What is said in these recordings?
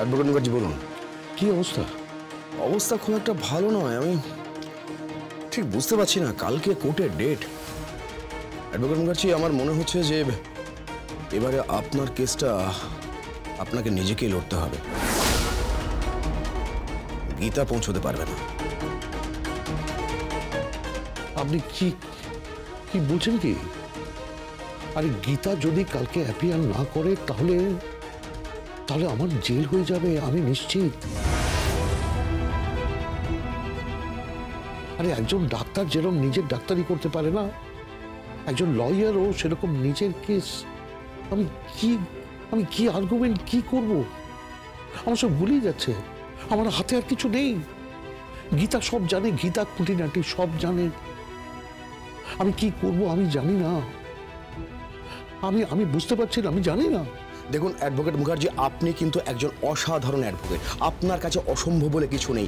Advocate Mukherjee বলুন। কি অবস্থা? অবস্থা খুব একটা ভালো নয়। আমি ঠিক বুঝতে পারছি না কালকে কোর্টের ডেট। অ্যাডভোকেট মুখার্জি, আমার মনে হচ্ছে যে এবারে আপনার কেসটা আপনাকে নিজেকেই লড়তে হবে। গীতা পৌঁছতে পারবে না। আপনি কি কি বলছেন কি? আরে গীতা যদি কালকে অ্যাপিয়ার না করে তাহলে তাহলে আমার জেল হয়ে যাবে, আমি নিশ্চিত। আরে একজন ডাক্তার যেরকম নিজের ডাক্তারি করতে পারে না, একজন লয়ারও সেরকম নিজের কেস। আমি কি আর্গুমেন্ট কি করব? আমার সব ভুলেই যাচ্ছে। আমার হাতে আর কিছু নেই। গীতা সব জানে, গীতা খুঁটিনাটি সব জানে। আমি কি করব আমি জানি না। আমি বুঝতে পারছি না, আমি জানি না। দেখুন অ্যাডভোকেট মুখার্জি, আপনি কিন্তু একজন অসাধারণ অ্যাডভোকেট। আপনার কাছে অসম্ভব বলে কিছু নেই।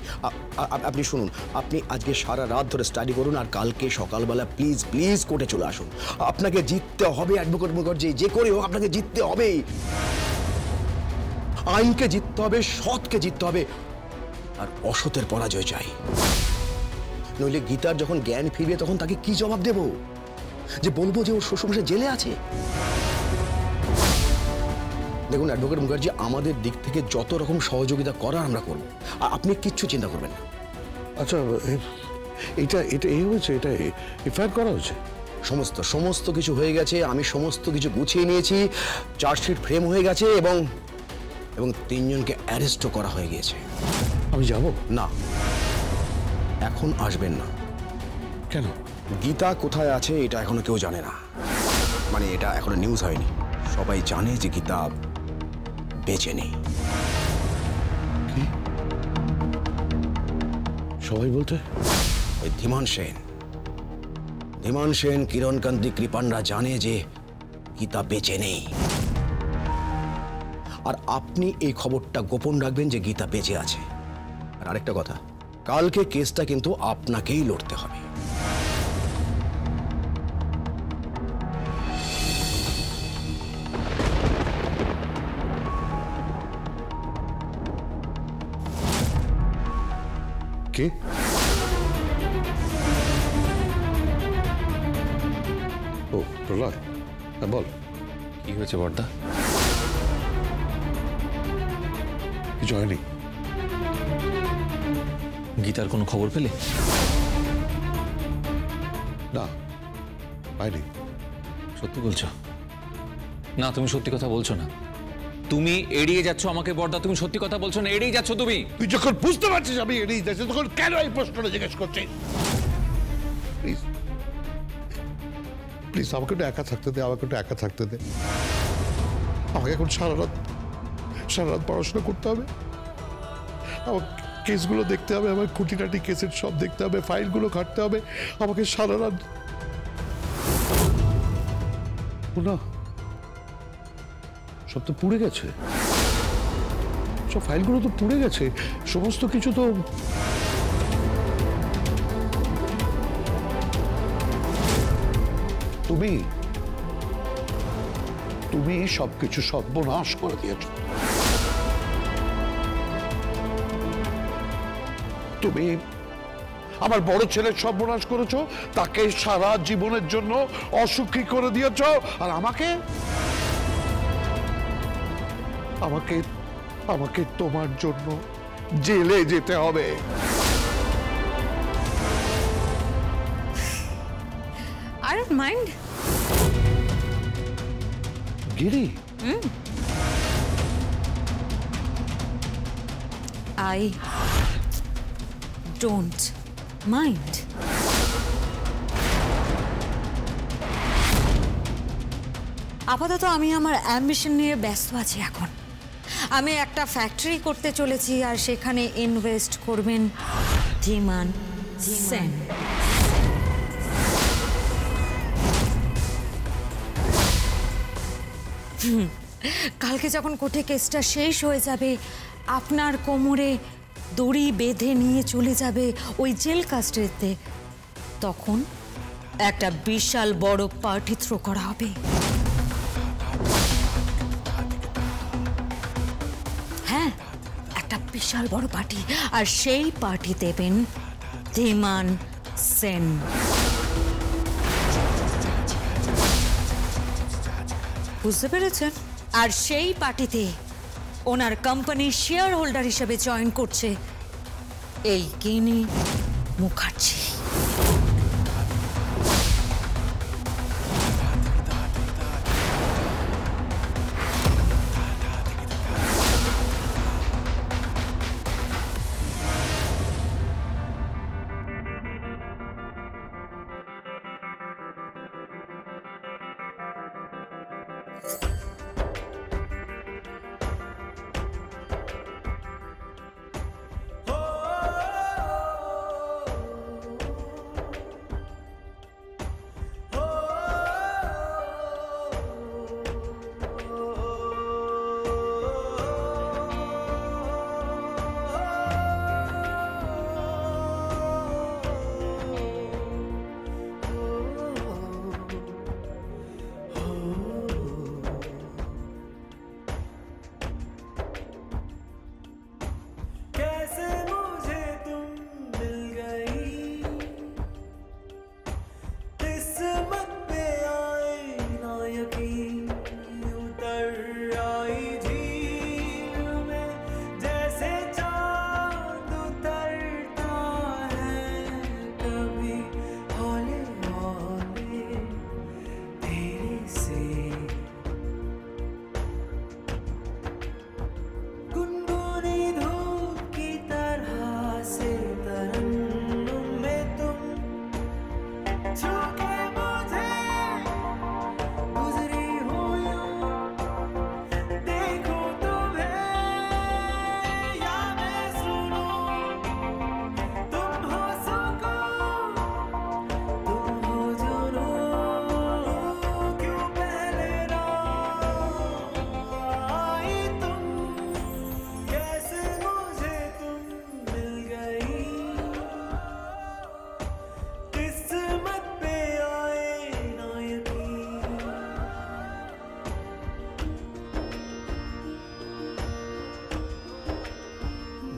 আপনি শুনুন, আপনি আজকে সারা রাত ধরে স্টাডি করুন আর কালকে সকালবেলা প্লিজ প্লিজ কোর্টে চলে আসুন। আপনাকে জিততে হবে অ্যাডভোকেট মুখার্জি, যে করে হোক আপনাকে জিততে হবে। আইনকে জিততে হবে, সৎকে জিততে হবে, আর অসতের পরাজয় চাই। নইলে গীতার যখন জ্ঞান ফিরবে তখন তাকে কি জবাব দেব? যে বলবো যে ওর শ্বশুর জেলে আছে? দেখুন অ্যাডভোকেট মুখার্জি, আমাদের দিক থেকে যত রকম সহযোগিতা করার আমরা করব। আর আপনি কিচ্ছু চিন্তা করবেন না। আচ্ছা, এটা এটা এই হয়েছে, এটা এফআইআর করা হয়েছে? সমস্ত কিছু হয়ে গেছে। আমি সমস্ত কিছু গুছিয়ে নিয়েছি। চার্জশিট ফ্রেম হয়ে গেছে এবং 3 জনকে অ্যারেস্টও করা হয়ে গিয়েছে। আমি যাব না, এখন আসবেন না। কেন? গীতা কোথায় আছে এটা এখনো কেউ জানে না। মানে এটা এখনো নিউজ হয়নি। সবাই জানে যে গীতা বেঁচে নেই। সবাই বলতে? ওই ধীমান সেন, কিরণকান্তি কৃপানরা জানে যে গীতা বেঁচে নেই। আর আপনি এই খবরটা গোপন রাখবেন যে গীতা বেঁচে আছে। আর আরেকটা কথা, কালকে কেসটা কিন্তু আপনাকেই লড়তে হবে। কে? ও প্রলয়, বল কি হয়েছে বড়দা? কিছু হয়নি। গীতার কোনো খবর পেলে? না, পাইনি। সত্যি বলছো? না, তুমি সত্যি কথা বলছো না। তুমি এড়িয়ে যাচ্ছ আমাকে বড়দা। তুমি সত্যি কথা বলছো না, এড়িয়ে যাচ্ছ তুমি। তুই যখন বুঝতে পারছিস আমি এড়িয়ে যাচ্ছি তখন কেন এই প্রশ্নটা জিজ্ঞেস করছিস? প্লিজ প্লিজ আমাকে একটু একা থাকতে দে, আমাকে একটু একা থাকতে দে। আমাকে এখন সারা রাত পড়াশোনা করতে হবে। আমার কেসগুলো দেখতে হবে, আমার খুঁটিনাটি কেসের সব দেখতে হবে, ফাইলগুলো ঘাঁটতে হবে। আমাকে সারা রাত না, সব তো পুড়ে গেছে। সব ফাইলগুলো তো পুড়ে গেছে, সমস্ত কিছু তো। তুমি সবকিছু সর্বনাশ করে দিয়েছ। তুমি আমার বড় ছেলের সর্বনাশ করেছো, তাকে সারা জীবনের জন্য অসুখী করে দিয়েছ। আর আমাকে তোমার জন্য জেলে যেতে হবে। I don't mind. Giri, I don't mind. আপাতত আমি আমার অ্যাম্বিশন নিয়ে ব্যস্ত আছি এখন। আমি একটা ফ্যাক্টরি করতে চলেছি আর সেখানে ইনভেস্ট করবেন ধীমান সেন। কালকে যখন কোর্টে কেসটা শেষ হয়ে যাবে, আপনার কোমরে দড়ি বেঁধে নিয়ে চলে যাবে ওই জেল কাস্টডিতে, তখন একটা বিশাল বড় পার্টি থ্রো করা হবে। হ্যাঁ, একটা বিশাল বড় পার্টি, আর সেই পার্টি দেবেন ধীমান সেন। বুঝতে পেরেছেন? আর সেই পার্টিতে ওনার কোম্পানির শেয়ার হোল্ডার হিসেবে জয়েন করছে এই গিনি মুখার্জি।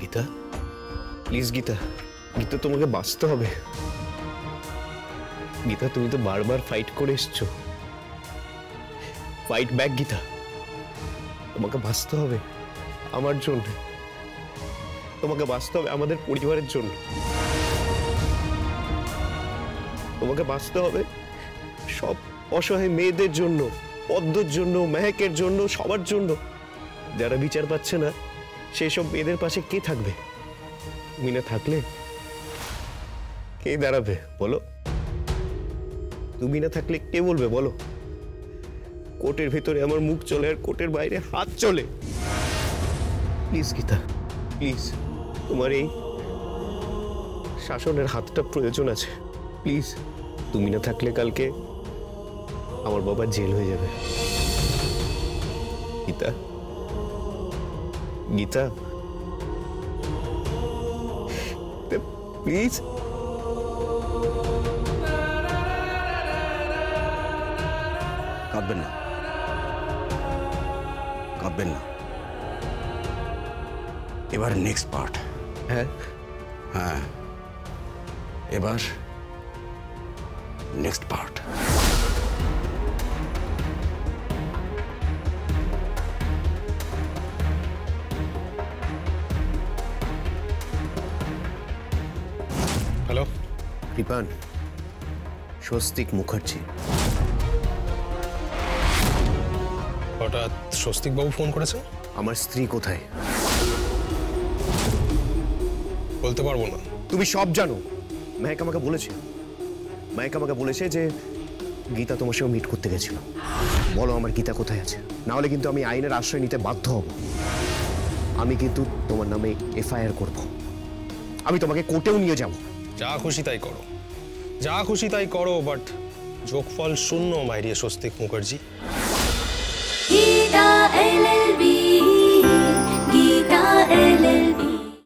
গীতা, প্লিজ গীতা, গীতা তোমাকে বাঁচতে হবে। গীতা, তুমি তো বারবার ফাইট করে এসছো, ফাইট ব্যাক গীতা। তোমাকে বাঁচতে হবে আমার জন্য, তোমাকে বাঁচতে হবে আমাদের পরিবারের জন্য, তোমাকে বাঁচতে হবে সব অসহায় মেয়েদের জন্য, পদ্মর জন্য, মেহেকের জন্য, সবার জন্য। যারা বিচার পাচ্ছে না সেই সব মেয়েদের পাশে কে থাকবে? তুমি না থাকলে কে দাঁড়াবে বলো? তুমি না থাকলে কে বলবে বলো? কোর্টের ভেতরে আমার মুখ চলে আর কোর্টের বাইরে হাত চলে। প্লিজ গীতা, প্লিজ, তোমার এই শাসনের হাতটা প্রয়োজন আছে। প্লিজ, তুমি না থাকলে কালকে আমার বাবার জেল হয়ে যাবে। গীতা, গীতা, প্লিজ। কাঁদবেন না, কাঁদবেন না। এবার নেক্সট পার্ট। হ্যাঁ হ্যাঁ, এবার next part. Hello, কৃপান, Swastik Mukherjee. হঠাৎ স্বস্তিক বাবু ফোন করেছে? আমার স্ত্রী কোথায়? বলতে পারবো না। তুমি সব জানো। মেহেক আমাকে বলেছে, মেহেক আমাকে বলেছে যে গীতা তোমার সঙ্গে মিট করতে গেছিল। বলো আমার গীতা কোথায় আছে, না হলে কিন্তু আমি আইনের আশ্রয় নিতে বাধ্য হব। আমি কিন্তু তোমার নামে এফআইআর করব, আমি তোমাকে কোর্টেও নিয়ে যাব। যা খুশি তাই করো, যা খুশি তাই করো, বাট যোগফল শূন্য মাই ডিয়ার স্বস্তিক মুখার্জি।